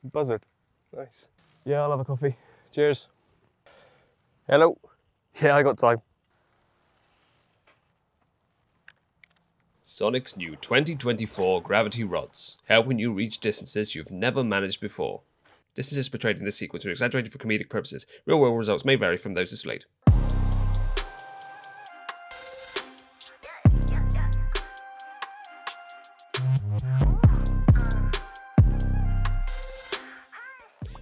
Buzzard. Nice. Yeah, I'll have a coffee. Cheers. Hello. Yeah, I got time. Sonik's new 2024 Gravity rods, helping you reach distances you've never managed before. Distances portrayed in this sequence are exaggerated for comedic purposes. Real-world results may vary from those displayed.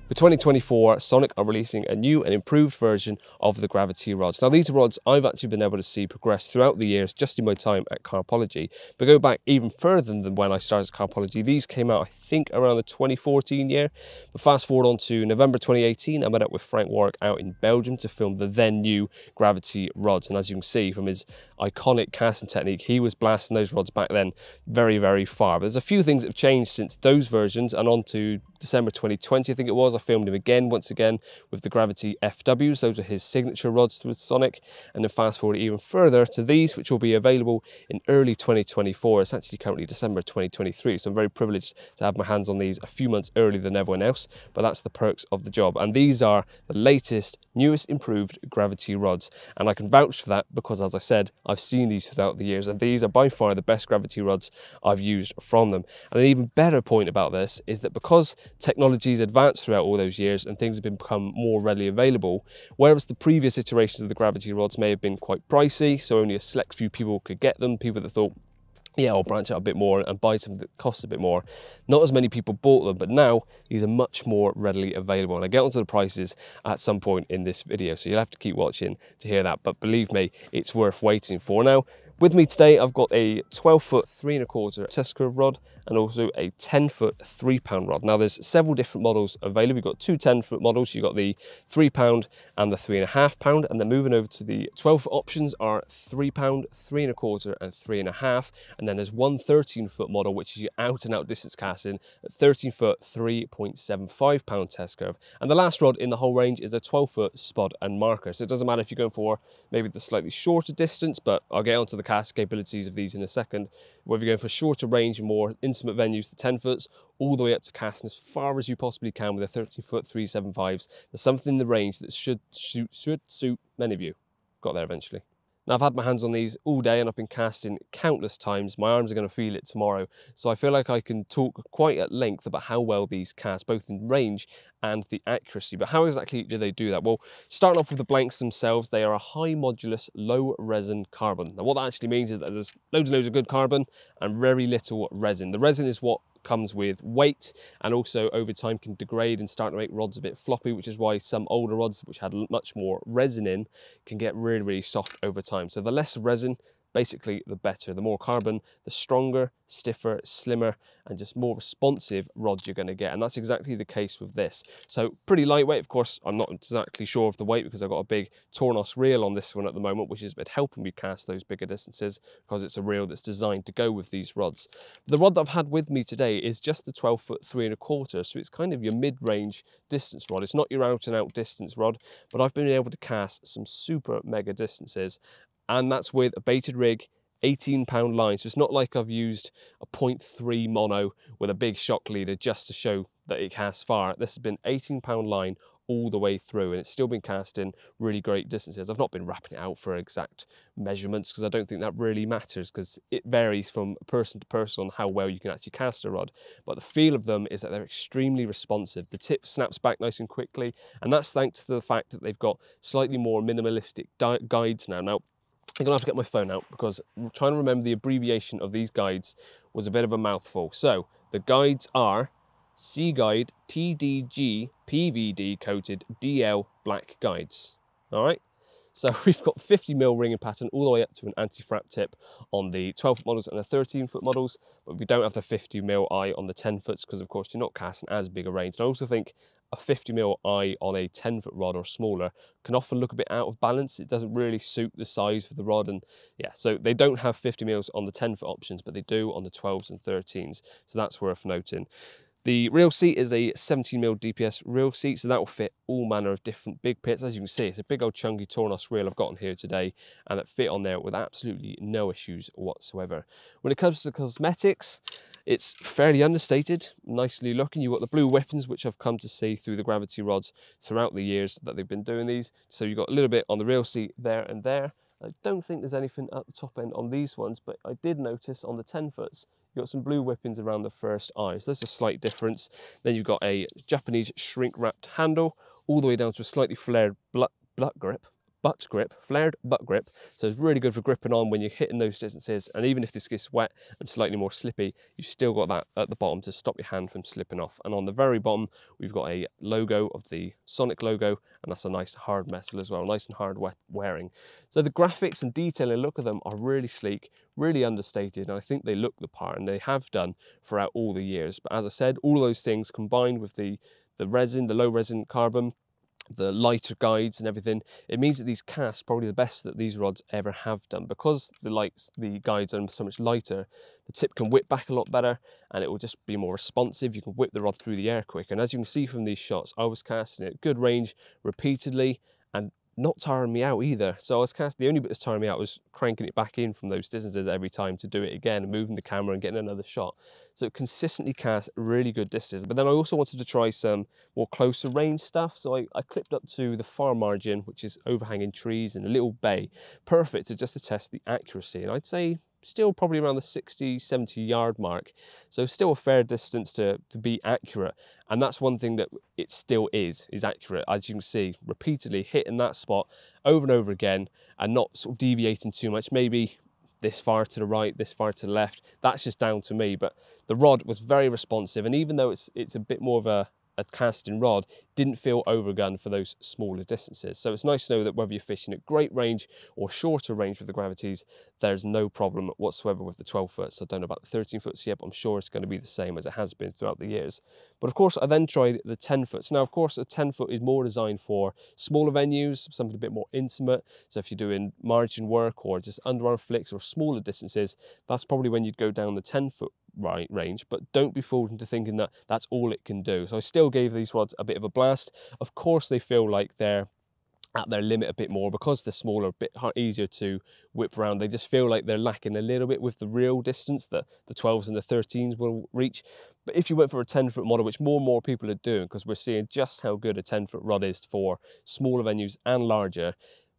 For 2024, Sonik are releasing a new and improved version of the Gravity rods. Now, these are rods I've actually been able to see progress throughout the years just in my time at Carpology. But go back even further than when I started Carpology, these came out, I think, around the 2014 year. But fast forward on to November 2018, I met up with Frank Warwick out in Belgium to film the then new Gravity rods. And as you can see from his iconic casting technique, he was blasting those rods back then very, very far. But there's a few things that have changed since those versions, and on to December 2020, I think it was. I filmed him again, once again, with the Gravity FWs. Those are his signature rods with Sonik. And then fast forward even further to these, which will be available in early 2024. It's actually currently December 2023, so I'm very privileged to have my hands on these a few months earlier than everyone else, but that's the perks of the job. And these are the latest, newest, improved Gravity rods. And I can vouch for that because, as I said, I've seen these throughout the years, and these are by far the best Gravity rods I've used from them. And an even better point about this is that because technology's advanced throughout all those years and things have become more readily available, whereas the previous iterations of the Gravity rods may have been quite pricey, so only a select few people could get them, people that thought, yeah, I'll branch out a bit more and buy something that costs a bit more. Not as many people bought them, but now these are much more readily available. And I get onto the prices at some point in this video, so you'll have to keep watching to hear that. But believe me, it's worth waiting for. Now, with me today, I've got a 12-foot 3 1/4 test curve rod and also a 10-foot 3 pound rod. Now, there's several different models available. We've got two 10-foot models. You've got the 3 pound and the 3 1/2 pound. And then moving over to the 12-foot options are 3 pound, 3 1/4 and 3 1/2. And then there's one 13-foot model, which is your out and out distance casting at 13-foot 3.75 pound test curve. And the last rod in the whole range is a 12-foot spot and marker. So it doesn't matter if you're going for maybe the slightly shorter distance, but I'll get onto the cast capabilities of these in a second. Whether you're going for shorter range and more intimate venues, the 10 foots, all the way up to casting as far as you possibly can with the 13-foot 3.75s. There's something in the range that should suit many of you. Got there eventually. Now, I've had my hands on these all day and I've been casting countless times. My arms are going to feel it tomorrow. So I feel like I can talk quite at length about how well these cast, both in range and the accuracy. But how exactly do they do that? Well, starting off with the blanks themselves, they are a high modulus, low resin carbon. Now, what that actually means is that there's loads and loads of good carbon and very little resin. The resin is what comes with weight and also over time can degrade and start to make rods a bit floppy, which is why some older rods which had much more resin in can get really, really soft over time. So the less resin, basically the better. The more carbon, the stronger, stiffer, slimmer, and just more responsive rods you're going to get. And that's exactly the case with this. So pretty lightweight. Of course, I'm not exactly sure of the weight because I've got a big Tornos reel on this one at the moment, which has been helping me cast those bigger distances because it's a reel that's designed to go with these rods. The rod that I've had with me today is just the 12-foot 3 1/4. So it's kind of your mid-range distance rod. It's not your out and out distance rod, but I've been able to cast some super mega distances. And that's with a baited rig, 18-pound line. So it's not like I've used a 0.3 mono with a big shock leader just to show that it casts far. This has been 18-pound line all the way through, and it's still been casting really great distances. I've not been wrapping it out for exact measurements because I don't think that really matters, because it varies from person to person on how well you can actually cast a rod. But the feel of them is that they're extremely responsive. The tip snaps back nice and quickly, and that's thanks to the fact that they've got slightly more minimalistic guides now. I'm going to have to get my phone out because trying to remember the abbreviation of these guides was a bit of a mouthful. So the guides are Seaguide TDG PVD coated DL black guides. All right. So we've got 50mm ringing pattern all the way up to an anti-frap tip on the 12-foot models and the 13-foot models, but we don't have the 50mm eye on the 10-foots because, of course, you're not casting as big a range. And I also think a 50mm eye on a 10-foot rod or smaller can often look a bit out of balance. It doesn't really suit the size of the rod, and yeah, so they don't have 50mm on the 10-foot options, but they do on the 12s and 13s, so that's worth noting. The reel seat is a 17mm DPS reel seat, so that will fit all manner of different big pits. As you can see, it's a big old chunky Tornos reel I've got on here today, and that fit on there with absolutely no issues whatsoever. When it comes to cosmetics, It's fairly understated, nicely looking. You've got the blue weapons, which I've come to see through the Gravity rods throughout the years that they've been doing these. So you've got a little bit on the rear seat there and there. I don't think there's anything at the top end on these ones, but I did notice on the 10-foots, you've got some blue whippings around the first eye. So there's a slight difference. Then you've got a Japanese shrink-wrapped handle, all the way down to a slightly flared butt grip. Flared butt grip. So it's really good for gripping on when you're hitting those distances. And even if this gets wet and slightly more slippy, you've still got that at the bottom to stop your hand from slipping off. And on the very bottom, we've got a logo of the Sonik logo, and that's a nice hard metal as well, nice and hard wearing. So the graphics and detail and look of them are really sleek, really understated, and I think they look the part, and they have done throughout all the years. But as I said, all those things combined with the resin, the low resin carbon, the lighter guides and everything, it means that these casts probably the best that these rods ever have done. Because the guides are so much lighter, the tip can whip back a lot better, and it will just be more responsive. You can whip the rod through the air quick, and as you can see from these shots, I was casting at good range repeatedly and not tiring me out either. So I was casting, the only bit that's tiring me out was cranking it back in from those distances every time to do it again, and moving the camera and getting another shot. So it consistently cast really good distances. But then I also wanted to try some more closer range stuff. So I clipped up to the far margin, which is overhanging trees in a little bay. Perfect just to test the accuracy. And I'd say still probably around the 60, 70 yard mark. So still a fair distance to be accurate. And that's one thing that it still is accurate. As you can see, repeatedly hitting that spot over and over again and not sort of deviating too much. Maybe this far to the right, this far to the left. That's just down to me. But the rod was very responsive. And even though it's a bit more of a casting rod, didn't feel overgunned for those smaller distances. So it's nice to know that whether you're fishing at great range or shorter range with the Gravities, there's no problem whatsoever with the 12-foots. I don't know about the 13-foots yet, but I'm sure it's going to be the same as it has been throughout the years. But of course, I then tried the 10-foots. Now, of course, a 10-foot is more designed for smaller venues, something a bit more intimate. So if you're doing margin work or just underarm flicks or smaller distances, that's probably when you'd go down the 10-foot range. But don't be fooled into thinking that that's all it can do. So I still gave these rods a bit of a blast. Of course, they feel like they're at their limit a bit more because they're smaller, a bit easier to whip around. They just feel like they're lacking a little bit with the real distance that the 12s and the 13s will reach. But if you went for a 10-foot model, which more and more people are doing, because we're seeing just how good a 10-foot rod is for smaller venues and larger,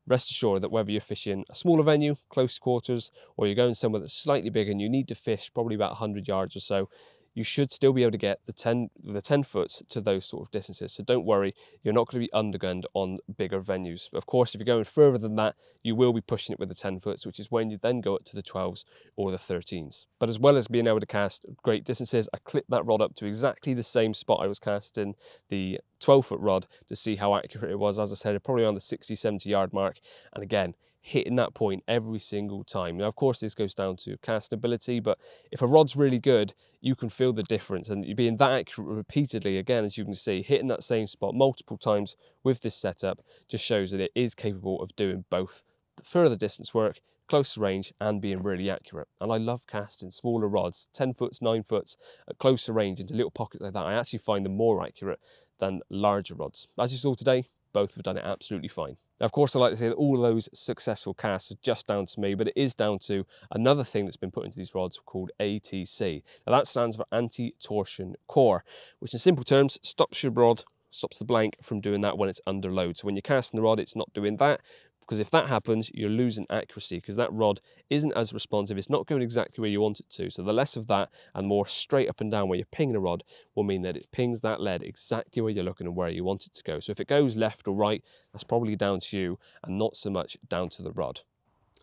rest assured that whether you're fishing a smaller venue, close quarters, or you're going somewhere that's slightly bigger and you need to fish probably about 100 yards or so, you should still be able to get the 10 foots to those sort of distances. So don't worry, you're not going to be undergunned on bigger venues. Of course, if you're going further than that, you will be pushing it with the 10 foots, which is when you then go up to the 12s or the 13s. But as well as being able to cast great distances, I clipped that rod up to exactly the same spot I was casting the 12-foot rod to see how accurate it was. As I said, probably around the 60, 70 yard mark. And again, hitting that point every single time. Now, of course, this goes down to casting ability, but if a rod's really good, you can feel the difference. And being that accurate repeatedly, again, as you can see, hitting that same spot multiple times with this setup just shows that it is capable of doing both the further distance work, closer range, and being really accurate. And I love casting smaller rods, 10 foots, 9 foots, at closer range into little pockets like that. I actually find them more accurate than larger rods. As you saw today, both have done it absolutely fine. Now, of course, I like to say that all of those successful casts are just down to me, but it is down to another thing that's been put into these rods called ATC. Now, that stands for anti-torsion core, which in simple terms stops your rod, stops the blank from doing that when it's under load. So when you're casting the rod, it's not doing that, because if that happens, you're losing accuracy because that rod isn't as responsive. It's not going exactly where you want it to. So the less of that and more straight up and down where you're pinging a rod will mean that it pings that lead exactly where you're looking and where you want it to go. So if it goes left or right, that's probably down to you and not so much down to the rod.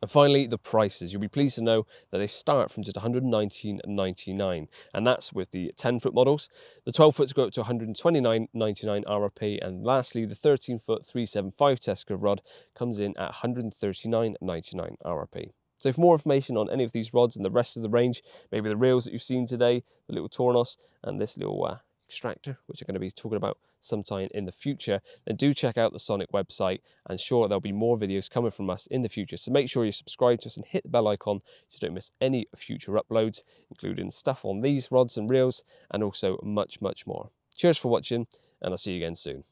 And finally, the prices. You'll be pleased to know that they start from just $119.99, and that's with the 10-foot models. The 12-foots go up to $129.99 RRP, and lastly, the 13-foot 375 test curve rod comes in at $139.99 RRP. So for more information on any of these rods and the rest of the range, maybe the reels that you've seen today, the little Tornos, and this little extractor, which I'm going to be talking about sometime in the future, then do check out the Sonik website, and sure, there'll be more videos coming from us in the future. So make sure you subscribe to us and hit the bell icon so you don't miss any future uploads, including stuff on these rods and reels and also much, much more. Cheers for watching, and I'll see you again soon.